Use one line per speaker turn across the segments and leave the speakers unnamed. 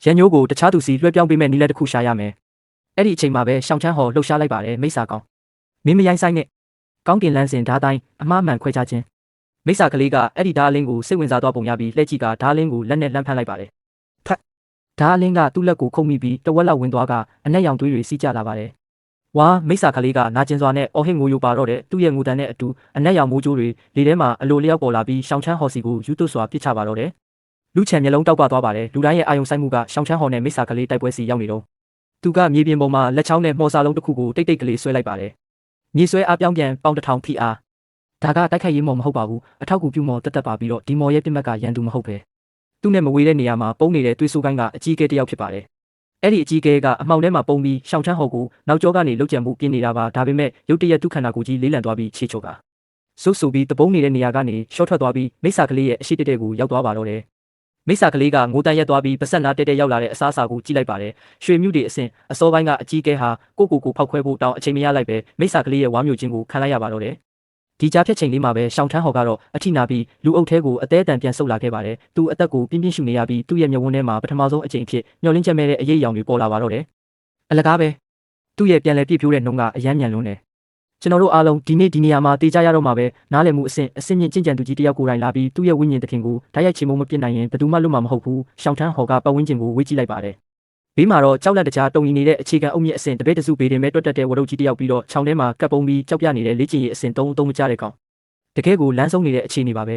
ရန်ညိုးကိုတခြားသူစီလွှဲပြောင်းပေးမဲ့နီးလက်တစ်ခုရှာရမယ်အဲ့ဒီအချိန်မှာပဲရှောင်းချမ်းဟော်လှုပ်ရှားလိုက်ပါတယ်မိစ္ဆာကောင်မင်းမရိုင်းဆိုင်နဲ့ကောင်းကင်လန်းစင်ဓားတိုင်းအမှားမှန်ခွဲခြားခြင်းမိစ္ဆာကလေးကအဲ့ဒီဓာအလင်းကိုစိတ်ဝင်စားသွားပုံရပြီးလှည့်ကြည့်ကဓာအလင်းကိုလက်နဲ့လှမ်းဖမ်းလိုက်ပါတယ်ဖက်ဓာအလင်းကသူ့လက်ကိုခုတ်မိပြီးတဝက်လောက်ဝင်သွားကအနက်ရောင်သွေးတွေစီးကျလာပါတယ်ဝါမိစ္ဆာကလေးကနာကျင်စွာနဲ့အော်ဟစ်ငိုယိုပါတော့တဲ့သူ့ရဲ့ငိုတန်နဲ့အတူအနက်ရောင်မိုးကြိုးတွေလေထဲမှာအလိုလျောက်ပေါ်လာပြီးရှောင်းချမ်းဟော်စီကိုယူသွစွာပစ်ချပါတော့တယ်လူချံမျက်လုံးတောက်ပသွားပါတယ်လူတိုင်းရဲ့အာယုံဆိုင်မှုကရှောင်းချမ်းဟော်နဲ့မိစ္ဆာကလေးတိုက်ပွဲစီရောက်နေတော့သူကမြေပြင်ပေါ်မှာလက်ချောင်းနဲ့မော်စာလုံးတစ်ခုကိုတိတ်တိတ်ကလေးဆွဲလိုက်ပါတယ်မြေဆွဲအားပြောင်းပြန်ပေါင်1000ဖိအားဒါကတိုက်ခိုက်ရေးမော်မဟုတ်ပါဘူးအထောက်ကူပြုမော်တက်တက်ပါပြီးတော့ဒီမော်ရဲ့ပြစ်မှတ်ကရန်သူမဟုတ်ပဲသူ့နဲ့မဝေးတဲ့နေရာမှာပုံနေတဲ့သွေးဆိုးကိုင်းကအကြီးအကဲတစ်ယောက်ဖြစ်ပါတယ်အဲ့ဒီအကြီးအကဲကအမှောင်ထဲမှာပုံပြီးရှောင်းချမ်းဟော်ကိုနောက်ကျောကနေလှုပ်ကြံမှုပြင်းနေတာပါဒါပေမဲ့ရုတ်တရက်သူ့ခန္ဓာကိုယ်ကြီးလေးလံသွားပြီးခြေချော့ကဆုပ်ဆူပြီးတပုံးနေတဲ့နေရာကနေရှော့ထွက်သွားပြီးမိစ္ဆာကလေးရဲ့အရှိတက်ကိုရောက်သွားပါတော့တယ်မိစ္ဆာကလေးကငိုတန်ရက်သွားပြီးပစက်နာတဲတဲရောက်လာတဲ့အစားအစာကိုကြည့်လိုက်ပါတယ်ရွှေမြူတွေအစင်အစောပိုင်းကအကြီးအကဲဟာကိုဖောက်ခွဲဖို့တောင်းအချိန်မရလိုက်ပဲမိစ္ဆာကလေးရဲ့ဝါမျိုးချင်းကိုခံလိုက်ရပါတော့တယ်ဒီကြားဖြတ်ချိန်လေးမှာပဲရှောင်းထန်းဟော်ကတော့အထိနာပြီးလူအုပ်ထဲကိုအသေးအတန်ပြန်ဆုတ်လာခဲ့ပါတယ်သူအသက်ကိုပြင်းပြင်းရှူနေရပြီးသူ့ရဲ့မျက်ဝန်းထဲမှာပထမဆုံးအကြိမ်ဖြစ်မျောလင်းချက်မဲ့တဲ့အရေးအယောင်တွေပေါ်လာပါတော့တယ်အလကားပဲသူ့ရဲ့ပြန်လဲပြည့်ဖြိုးတဲ့နှုံကအယမ်းမြန်လွန်းတယ်ကျွန်တော်တို့အားလုံးဒီနေ့ဒီနေရာမှာတေးကြရတော့မှာပဲနားလည်မှုအဆင့်မြင့်ကျင့်ကြံသူကြီးတယောက်ကိုယ်တိုင်လာပြီးသူ့ရဲ့ဝိညာဉ်တခင်ကိုဓာတ်ရိုက်ချေမှုမပြစ်နိုင်ရင်ဘယ်သူမှလွတ်မှာမဟုတ်ဘူးရှောင်းထန်းဟော်ကပတ်ဝန်းကျင်ကိုဝေ့ကြည့်လိုက်ပါတယ်ဘေးမှာတော့ကြောက်လန့်တကြားတုံရီနေတဲ့အခြေခံအုပ်မြင့်အဆင့်တပည့်တစုဘေးတင်မဲ့တွတ်တက်တဲ့ဝရုတ်ကြီးတယောက်ပြီးတော့ချောင်းထဲမှာကပ်ပုံးပြီးကြောက်ပြနေတဲ့လေ့ကျင့်ရေးအဆင့်3မကြတဲ့ကောင်တကယ်ကိုလမ်းဆုံးနေတဲ့အခြေအနေပါပဲ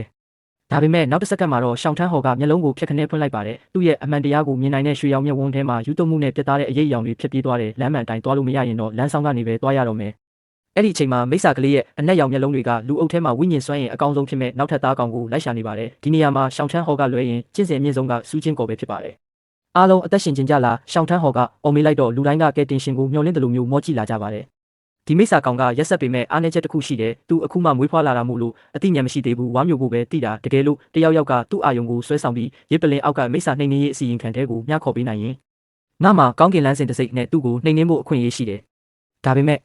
ဒါပေမဲ့နောက်တစ်စက္ကန့်မှာတော့ရှောင်းထန်းဟော်ကမျက်လုံးကိုဖြတ်ခနဲဖွင့်လိုက်ပါတယ်သူ့ရဲ့အမှန်တရားကိုမြင်နိုင်တဲ့ရွှေရောင်မျက်ဝန်းထဲမှာယူသွမှုနဲ့ပြတ်သားတဲ့အရေးအယောင်တွေဖြစ်ပြေးသွားတဲ့လမ်းမှန်တိုင်းသွားလို့မရရင်တော့လမ်းဆောင်ကနေပဲသွားရတော့မယ်အဲ့ဒီအချိန်မှာမိစ္ဆာကလေးရဲ့အနက်ရောင်မျက်လုံးတွေကလူအုပ်ထဲမှာဝိညာဉ်စွမ်းရင်အကောင်းဆုံးဖြစ်မဲ့နောက်ထပ်သားကောင်ကိုလိုက်ရှာနေပါတယ်ဒီနေရာမှာရှောင်းထန်းဟော်ကလွဲရင်ကျင့်စဉ်အမြင့်ဆုံးကစူးချင်းကော်ပဲဖြစ်ပါတယ်အားလုံးအသက်ရှင်ခြင်းကြလားရှောင်းထန်းဟော်ကအော်မေးလိုက်တော့လူတိုင်းကကဲတင်ရှင်ကိုမျှော်လင့်တယ်လို့မျိုးမောကြည့်လာကြပါတယ်ဒီမိစ္ဆာကောင်ကရက်ဆက်ပေမဲ့အားနည်းချက်တစ်ခုရှိတယ်သူအခုမှမွေးဖွားလာတာမို့လို့အသိဉာဏ်မရှိသေးဘူးဝါမျိုးကိုပဲသိတာတကယ်လို့တယောက်ကသူ့အာယုံကိုဆွဲဆောင်ပြီးရစ်ပလင်အောက်ကမိစ္ဆာနှိမ်နှင်းရေးအစီရင်ခံတဲ့ကိုမျှခေါ်ပေးနိုင်ရင်ငါမှကောင်းကင်လန်းစင်တစ်စိတ်နဲ့သူ့ကိုနှိမ်နှင်းဖို့အခွင့်အရေးရှိတယ်ဒါပေမဲ့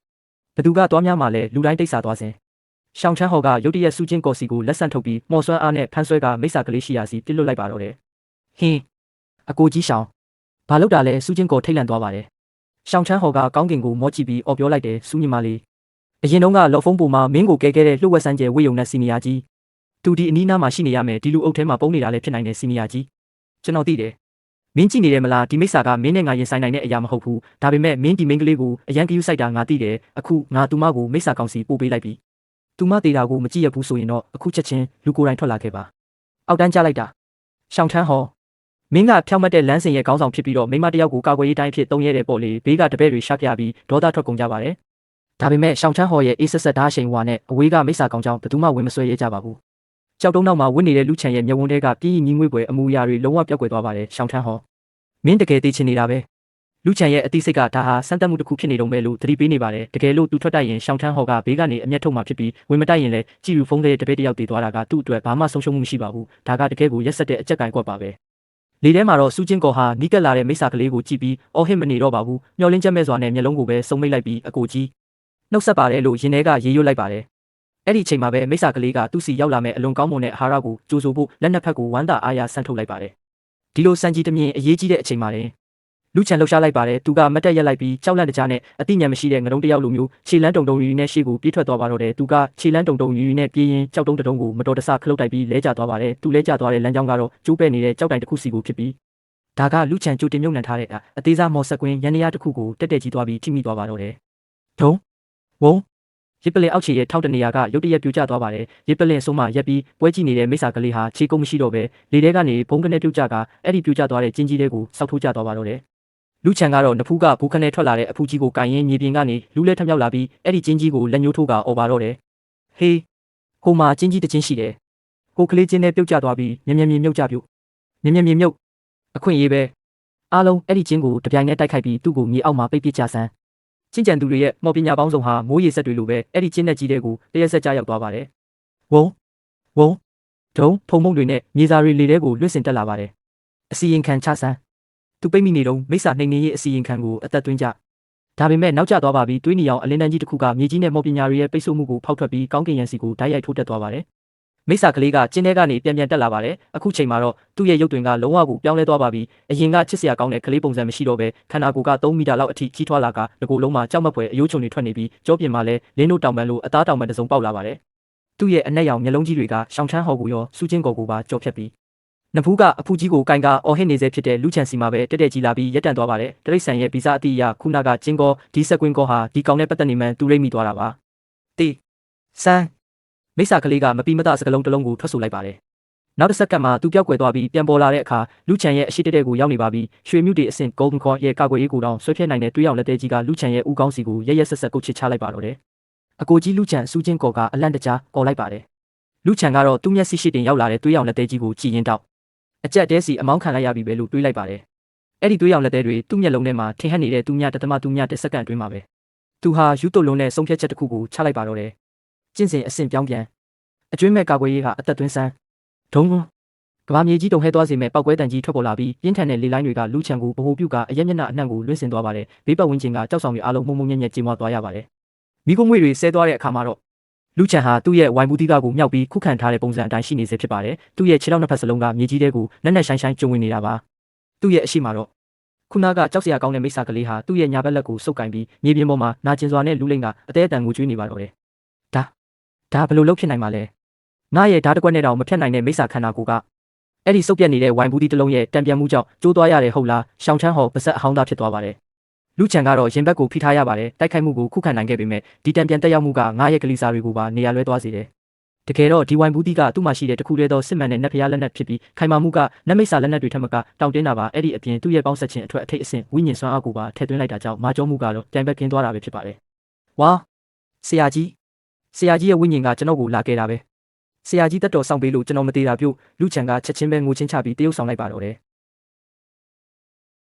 ဘသူကသွားများမှလဲလူတိုင်းတိတ်ဆာသွားစဉ်ရှောင်းချမ်းဟော်ကရုတ်တရက်စူးချင်းကော်စီကိုလက်ဆန့်ထုတ်ပြီးမော်စွမ်းအားနဲ့ဖမ်းဆွဲကမိစ္ဆာကလေးရှိရာစီပြစ်လွတ်လိုက်ပါတော့တယ်ဟင်းအကိုကြီးရှောင်းဘာလို့တာလဲစူးချင်းကော်ထိတ်လန့်သွားပါတယ်ရှောင်းချမ်းဟော်ကကောင်းကင်ကိုမောကြည့်ပြီးအော်ပြောလိုက်တယ်စူးညီမလေးအရင်တုန်းကလော်ဖုံးပူမှာမင်းကိုကဲခဲ့တဲ့လှုပ်ဝက်ဆန်းကျဲဝေယုံနဲ့စီနီယာကြီးသူဒီအနီးနားမှာရှိနေရမယ်ဒီလူအုပ်ထဲမှာပုံနေတာလည်းဖြစ်နိုင်တယ်စီနီယာကြီးကျွန်တော်သိတယ်မင်းကြည့်နေတယ်မလားဒီမိစ္ဆာကမင်းနဲ့ငါရင်ဆိုင်နိုင်တဲ့အရာမဟုတ်ဘူးဒါပေမဲ့မင်းဒီမိန်းကလေးကိုအရန်ကယူဆိုင်တာငါသိတယ်အခုငါသူမကိုမိစ္ဆာကောင်စီပို့ပေးလိုက်ပြီသူမသေးတာကိုမကြည့်ရဘူးဆိုရင်တော့အခုချက်ချင်းလူကိုယ်တိုင်ထွက်လာခဲ့ပါအောက်တန်းကြလိုက်တာရှောင်းထန်းဟောမင်းကဖြောက်မှတ်တဲ့လမ်းစဉ်ရဲ့ခေါင်းဆောင်ဖြစ်ပြီးတော့မိမတယောက်ကိုကာကွယ်ရေးတိုင်းဖြစ်သုံးရဲတဲ့ပေါ့လေဘေးကတပည့်တွေရှာပြပြီးဒေါသထွက်ကုန်ကြပါတယ်ဒါပေမဲ့ရှောင်းချမ်းဟော်ရဲ့အေးဆက်ဆက်ဓာတ်ရှိန်ဝါနဲ့အဝေးကမိစ္ဆာကောင်ကြောင့်ဘယ်သူမှဝင်မဆွဲရဲကြပါဘူးကြောက်တုံးနောက်မှာဝင့်နေတဲ့လူချန်ရဲ့မျက်ဝန်းထဲကပြင်းကြီးငွေ့ပွေအမူအရာတွေလုံးဝပျောက်ကွယ်သွားပါတယ်ရှောင်းချမ်းဟော်မင်းတကယ်သိချင်နေတာပဲလူချန်ရဲ့အသိစိတ်ကဒါဟာစမ်းသပ်မှုတစ်ခုဖြစ်နေတော့မယ်လို့သတိပေးနေပါတယ်တကယ်လို့သူထွက်တိုက်ရင်ရှောင်းချမ်းဟော်ကဘေးကနေအမျက်ထုတ်မှဖြစ်ပြီးဝင်မတိုက်ရင်လည်းကြည်ယူဖုံးတဲ့တပည့်တယောက်တည်သွားတာကသူ့အတွက်ဘာမှဆုံးရှုံးမှုမရှိပါဘူးဒါကတကယ်ကိုရက်ဆက်တဲ့အကြက်ကင်ကွက်ပါပဲလေထဲမှာတော့စူးချင်းကော်ဟာနီးကပ်လာတဲ့မိစ္ဆာကလေးကိုကြည့်ပြီးအော်ဟစ်မနေတော့ပါဘူးမျောလင်းချက်မဲ့စွာနဲ့မျက်လုံးကိုပဲစုံမိတ်လိုက်ပြီးအကိုကြီးနှုတ်ဆက်ပါတယ်လို့ရင်ထဲကရေရွတ်လိုက်ပါတယ်အဲ့ဒီအချိန်မှာပဲမိစ္ဆာကလေးကသူ့စီရောက်လာမဲ့အလွန်ကောင်းမွန်တဲ့အာဟာရကိုကြိုးဆိုဖို့လက်နှစ်ဖက်ကိုဝမ်းသာအားရဆန့်ထုတ်လိုက်ပါတယ်ဒီလိုစံကြီးတမြင်အရေးကြီးတဲ့အချိန်မှာလည်းလူချန်လှုပ်ရှားလိုက်ပါတယ်သူကမတ်တက်ရက်လိုက်ပြီးကြောက်လန့်တကြားနဲ့အသိဉာဏ်မရှိတဲ့ငရုံတယောက်လိုမျိုးခြေလန်းတုံတုံယူနဲ့ရှေ့ကိုပြေးထွက်သွားပါတော့တယ်သူကခြေလန်းတုံတုံယူနဲ့ပြေးရင်ကြောက်တုံးတုံကိုမတော်တဆခလုတ်တိုက်ပြီးလဲကျသွားပါတယ်သူလဲကျသွားတဲ့လမ်းကြောင်းကတော့ကျိုးပဲ့နေတဲ့ကြောက်တိုင်တစ်ခုစီကိုဖြစ်ပြီးဒါကလူချန်ကြိုတင်မြုပ်နှံထားတဲ့အသေးစားမော်ဆက်ကွင်းရန်နေရတစ်ခုကိုတက်တက်ကြီးသွားပြီးထိမိသွားပါတော့တယ်ဒုံဝုံရစ်ပလင်အောက်ခြေရဲ့ထောက်တနေရာကရုတ်တရက်ပြိုကျသွားပါတယ်ရစ်ပလင်ဆုံးမရက်ပြီးပွဲကြည့်နေတဲ့မိစ္ဆာကလေးဟာခြေကုပ်မရှိတော့ပဲလေထဲကနေဘုံကနေပြုတ်ကျကအဲ့ဒီပြိုကျသွားတဲ့ကျင်းကြီးတွေကိုစောက်ထိုးကျသွားပါတော့တယ်လူချန်ကတော့နဖူးကဘူးခနဲ့ထွက်လာတဲ့အဖူးကြီးကိုကန်ရင်မြေပြင်ကနေလူလဲထမြောက်လာပြီးအဲ့ဒီကျင်းကြီးကိုလက်ညှိုးထိုးကအော်ပါတော့တယ်ဟေးဟိုမှာကျင်းကြီးတစ်ချင်းရှိတယ်ကိုကလေးကျင်းနဲ့ပြုတ်ကျသွားပြီးမြင်မြုပ်ကြပြုတ်မြင်မြုပ်အခွင့်ရေးပဲအားလုံးအဲ့ဒီကျင်းကိုတပြိုင်နက်တိုက်ခိုက်ပြီးသူ့ကိုမြေအောက်မှာပိတ်ပစ်ကြဆန်းကျင့်ကြံသူတွေရဲ့မော်ပညာပေါင်းစုံဟာမိုးရေဆက်တွေလိုပဲအဲ့ဒီကျင်းနဲ့ကြီးတဲ့ကိုတရက်ဆက်ကြရောက်သွားပါတယ်ဝုံဒုံဖုံဖုံတွေနဲ့မြေစာတွေလေထဲကိုလွှင့်စင်တက်လာပါတယ်အစီရင်ခံချဆန်းသူပိတ်မိနေတော့မိစ္ဆာနှိမ်နှင်းရေးအစီရင်ခံကိုအသက်သွင်းကြဒါပေမဲ့နောက်ကျသွားပါပြီးတွေးနီအောင်အလင်းတန်းကြီးတစ်ခုကမြေကြီးနဲ့မော်ပညာတွေရဲ့ပိတ်ဆို့မှုကိုဖောက်ထွက်ပြီးကောင်းကင်ရန်စီကိုဓာတ်ရိုက်ထိုးတက်သွားပါတယ် မိစ္ဆာကလေးကကျင်းထဲကနေပြန်တက်လာပါတယ်အခုချိန်မှာတော့သူ့ရဲ့ရုပ်တွင်ကလုံးဝကိုပြောင်းလဲသွားပါပြီအရင်ကချစ်စရာကောင်းတဲ့ကလေးပုံစံမရှိတော့ပဲခန္ဓာကိုယ်က3 မီတာလောက်အထိကြီးထွားလာကငကိုလုံးမှာကြောက်မက်ဖွယ်အယိုးချုံတွေထွက်နေပြီးကြောပြင်မှာလည်းလင်းတို့တောင်ပန်းလိုအသားတောင်ပန်းတစ်စုံပေါက်လာပါတယ်သူ့ရဲ့အနက်ရောင်မျက်လုံးကြီးတွေကရှောင်းချမ်းဟော်ကိုရောစူးချင်းကိုပါကြော်ဖြတ်ပြီးနဖူးကအဖူးကြီးကိုကင်ကအော်ဟစ်နေစေဖြစ်တဲ့လူချန်စီမှာပဲတက်တက်ကြီးလာပြီးရက်တန့်သွားပါတယ်တရိတ်ဆန်ရဲ့ဗီဇအတိအရခုနကကျင်းကောဒီဆက်ကွင်းကောဟာဒီကောင်နဲ့ပတ်သက်နေမှန်သူရိပ်မိသွားတာပါတေဆန်းမိစ္ဆာကလေးကမပီမတစကလုံးတစ်လုံးကိုထွက်ဆိုလိုက်ပါတယ်နောက်တစ်စက္ကန့်မှာသူပြောက်ကွယ်သွားပြီးပြန်ပေါ်လာတဲ့အခါလူချန်ရဲ့အရှိတဲကိုရောက်နေပါပြီရွှေမြူတွေအဆင့် Golden Core ရဲ့ကာကွယ်ရေးကိုတောင်ဆွဲဖြတ်နိုင်တဲ့တွေးရောင်လက်သေးကြီးကလူချန်ရဲ့ဥကောင်းစီကိုရဲရဲဆက်ဆက်ကုတ်ချစ်ချလိုက်ပါတော့တယ်အကိုကြီးလူချန်စူးချင်းကော်ကအလန့်တကြားကော်လိုက်ပါတယ်လူချန်ကတော့သူ့မျက်စိရှိတင်ရောက်လာတဲ့တွေးရောင်လက်သေးကြီးကိုကြည်ရင်တောက်အကြက်တဲစီအမောင်းခံလိုက်ရပြီပဲလို့တွေးလိုက်ပါတယ်အဲ့ဒီတွေးရောင်လက်သေးတွေသူ့မျက်လုံးထဲမှာထင်ဟပ်နေတဲ့သူ့ညတသမသူ့ညတစ်စက္ကန့်အတွင်းမှာပဲသူဟာယူတုတ်လုံးနဲ့ဆုံးဖြတ်ချက်တစ်ခုကိုချလိုက်ပါတော့တယ်ကျင့်စဉ်အဆင့်ပြောင်းပြန်အကျွင်းမဲ့ကာကွယ်ရေးဟာအသက်သွင်းဆန်းဒုံကဘာမြေကြီးတုံဟဲသွားစေမဲ့ပောက်ကွဲတန်ကြီးထွက်ပေါ်လာပြီးပြင်းထန်တဲ့လေလိုင်းတွေကလူချန်ကိုဗဟိုပြုကအရက်မျက်နှာအနှံ့ကိုလွင့်စင်သွားပါတယ်ဘေးပတ်ဝန်းကျင်ကကြောက်ဆောင်တွေအားလုံးမှုံမှုံညံ့ညံ့ကြေမွာသွားရပါတယ်မိခိုးငွေတွေဆဲသွားတဲ့အခါမှာတော့လူချန်ဟာသူ့ရဲ့ဝိုင်ဘူးတီးကားကိုမြောက်ပြီးခုခံထားတဲ့ပုံစံအတိုင်းရှိနေစေဖြစ်ပါတယ်သူ့ရဲ့ခြေထောက်နှစ်ဖက်စလုံးကမြေကြီးတဲကိုနက်နက်ရှိုင်းရှိုင်းကျုံဝင်နေတာပါသူ့ရဲ့အရှိမှာတော့ခုနကကြောက်စရာကောင်းတဲ့မိစ္ဆာကလေးဟာသူ့ရဲ့ညာဘက်လက်ကိုစုပ်ကင်ပြီးမြေပြင်ပေါ်မှာနာကျင်စွာနဲ့လူလိမ့်ကအသေးအတန်ကိုကျွေးနေပါတော့တယ်ဒါဘယ်လိုလုပ်ဖြစ်နိုင်မှာလဲငါရဲ့ဓာတ်တကွက်နဲ့တောင်မဖြတ်နိုင်တဲ့မိစ္ဆာခန္ဓာကိုယ်ကအဲ့ဒီစုပ်ပြက်နေတဲ့ဝိုင်ဘူးတီးတစ်လုံးရဲ့တံပြန်မှုကြောင့်ကျိုးသွားရတယ်ဟုတ်လားရှောင်းချမ်းဟော်ပါဆက်အဟောင်းသားဖြစ်သွားပါတယ်လူချန်ကတော့ရင်ဘက်ကိုဖိထားရပါတယ်တိုက်ခိုက်မှုကိုခုခံနိုင်ခဲ့ပေမဲ့ဒီတံပြန်တက်ရောက်မှုကငါရဲ့ကလေးစားတွေကိုပါနေရာလွဲသွားစေတယ်တကယ်တော့ဒီဝိုင်ဘူးတီးကသူ့မှာရှိတဲ့တခုတည်းသောစစ်မှန်တဲ့နတ်ဖျားလက်နက်ဖြစ်ပြီးခိုင်မာမှုကနတ်မိစ္ဆာလက်နက်တွေထက်မကတောင့်တင်းတာပါအဲ့ဒီအပြင်သူ့ရဲ့ပေါင်းဆက်ခြင်းအထွတ်အထိပ်အဆင့်ဝိညာဉ်စွမ်းအားကိုပါထည့်သွင်းလိုက်တာကြောင့်မာကျောမှုကတော့တိုင်ဘက်ကင်းသွားတာပဲဖြစ်ပါတယ်ဝါဆရာကြီးရဲ့ဝိညာဉ်ကကျွန်တော်ကိုလာခဲ့တာပဲဆရာကြီးတက်တော်ဆောင်ပေးလို့ကျွန်တော်မသေးတာပြုတ်လူချန်ကချက်ချင်းပဲငိုချင်းချပြီးတရုပ်ဆောင်လိုက်ပါတော့တယ်